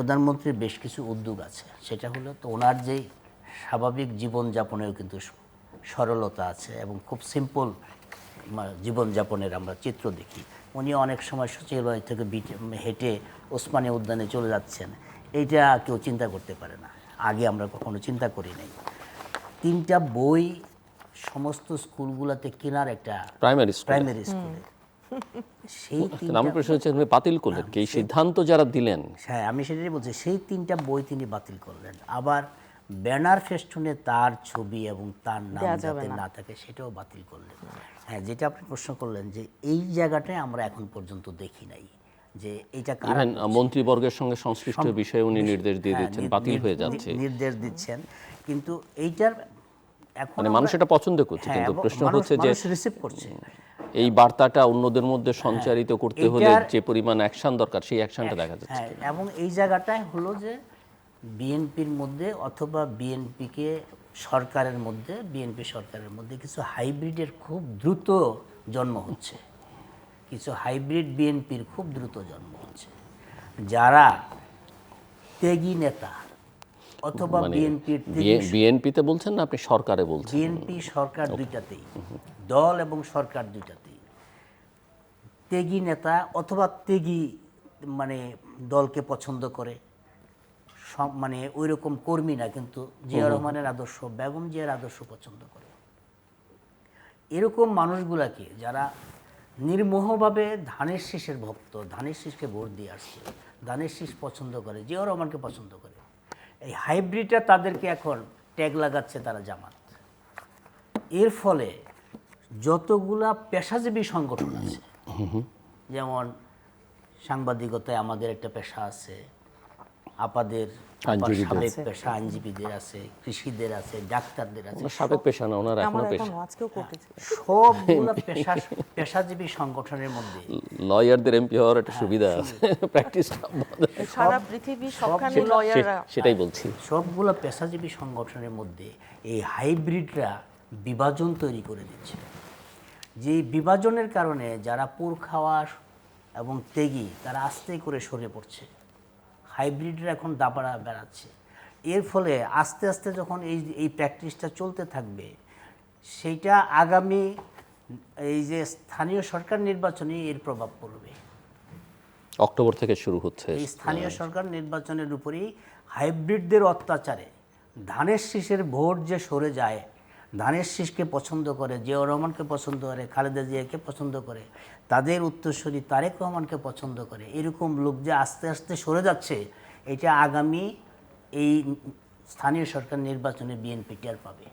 প্রধানমন্ত্রীর বেশ কিছু উদ্যোগ আছে, সেটা হলো তো ওনার যেই স্বাভাবিক জীবনযাপনেও কিন্তু সরলতা আছে এবং খুব সিম্পল জীবনযাপনের আমরা চিত্র দেখি। উনি অনেক সময় সচিবালয় থেকে হেঁটে ওসমানী উদ্যানে চলে যাচ্ছেন, এইটা কেউ চিন্তা করতে পারে না, আগে আমরা কখনো চিন্তা করি নাই। 3টা বই সমস্ত স্কুলগুলোতে কেনার একটা প্রাইমারি স্কুলে সেই আমার প্রশ্ন হচ্ছে বাতিল করলেন কি সিদ্ধান্ত যারা দিলেন? হ্যাঁ, আমি সেটাই বলছি, সেই 3টা বই তিনি বাতিল করলেন। আবার ব্যানার ফেস্টুনে তার ছবি এবং তার নাম যাতে না থাকে সেটাও বাতিল করলেন। হ্যাঁ, যেটা আপনি প্রশ্ন করলেন যে এই জায়গাটায় আমরা এখন পর্যন্ত দেখি নাই যে এইটা কারণ মন্ত্রীবর্গের সঙ্গে সংশ্লিষ্ট বিষয়ে উনি নির্দেশ দিয়ে দিচ্ছেন, বাতিল হয়ে যাচ্ছে, নির্দেশ দিচ্ছেন, কিন্তু এইটার এখন মানুষ এটা পছন্দ করছে, কিন্তু প্রশ্ন হচ্ছে যে রিসিভ করছে এই বার্তাটা অন্যদের মধ্যে সঞ্চারিত করতে হলে যে পরিমাণ অ্যাকশন দরকার সেই অ্যাকশনটা দেখা যাচ্ছে। এবং এই জায়গাটায় হলো যে বিএনপির মধ্যে অথবা বিএনপি সরকারের মধ্যে কিছু হাইব্রিডের খুব দ্রুত জন্ম হচ্ছে, কিছু হাইব্রিড বিএনপির খুব দ্রুত জন্ম হচ্ছে, যারা ত্যাগী নেতা অথবা বিএনপিতে বলছেন না আপনি সরকারে বলছেন? বিএনপি সরকার দুইটাতেই, দল এবং সরকার দুইটাতেই ত্যাগী নেতা অথবা ত্যাগী দলকে পছন্দ করে, ওই রকম কর্মী না, কিন্তু জিয়া রহমানের আদর্শ, বেগম জিয়ার আদর্শ পছন্দ করে। এরকম মানুষগুলাকে যারা নির্মোহভাবে ধানের শীষের ভক্ত, ধানের শীষকে ভোট দিয়ে আসছে, ধানের শীষ পছন্দ করে, জিয়া রহমানকে পছন্দ করে, এই হাইব্রিডটা তাদেরকে এখন ট্যাগ লাগাচ্ছে তারা জামাত। এর ফলে যতগুলা পেশাজীবী সংগঠন আছে, যেমন সাংবাদিকতায় আমাদের একটা পেশা আছে, আপাদের সাবেক পেশা আইনজীবীদের আছে, কৃষিদের আছে, ডাক্তারদের আছে, সাবেক পেশা না ওনারা এখনো পেশা, সবগুলো পেশাজীবী সংগঠনের মধ্যে লয়ারদের এমপি হওয়ার একটা সুবিধা আছে, প্র্যাকটিসটা সারা পৃথিবী সবখানে লয়াররা, সেটাই বলছি। সবগুলো পেশাজীবী সংগঠনের মধ্যে এই হাইব্রিডরা বিভাজন তৈরি করে দিচ্ছে, যে বিভাজনের কারণে যারা পুর খাওয়া এবং ত্যাগী তারা আস্তে করে সরে পড়ছে, হাইব্রিডরা এখন দাপাড়া বেড়াচ্ছে। এর ফলে আস্তে আস্তে যখন এই প্র্যাকটিসটা চলতে থাকবে, সেইটা আগামী এই যে স্থানীয় সরকার নির্বাচনে এর প্রভাব পড়বে। অক্টোবর থেকে শুরু হচ্ছে এই স্থানীয় সরকার নির্বাচনের উপরেই হাইব্রিডদের অত্যাচারে ধানের শীষের ভোট যে সরে যায়, ধানের শীষকে পছন্দ করে, জিয়াউর রহমানকে পছন্দ করে, খালেদা জিয়াকে পছন্দ করে, তাদের উত্তরসূরি তারেক রহমানকে পছন্দ করে, এরকম লোক যে আস্তে আস্তে সরে যাচ্ছে, এটা আগামী এই স্থানীয় সরকার নির্বাচনে বিএনপি টের পাবে।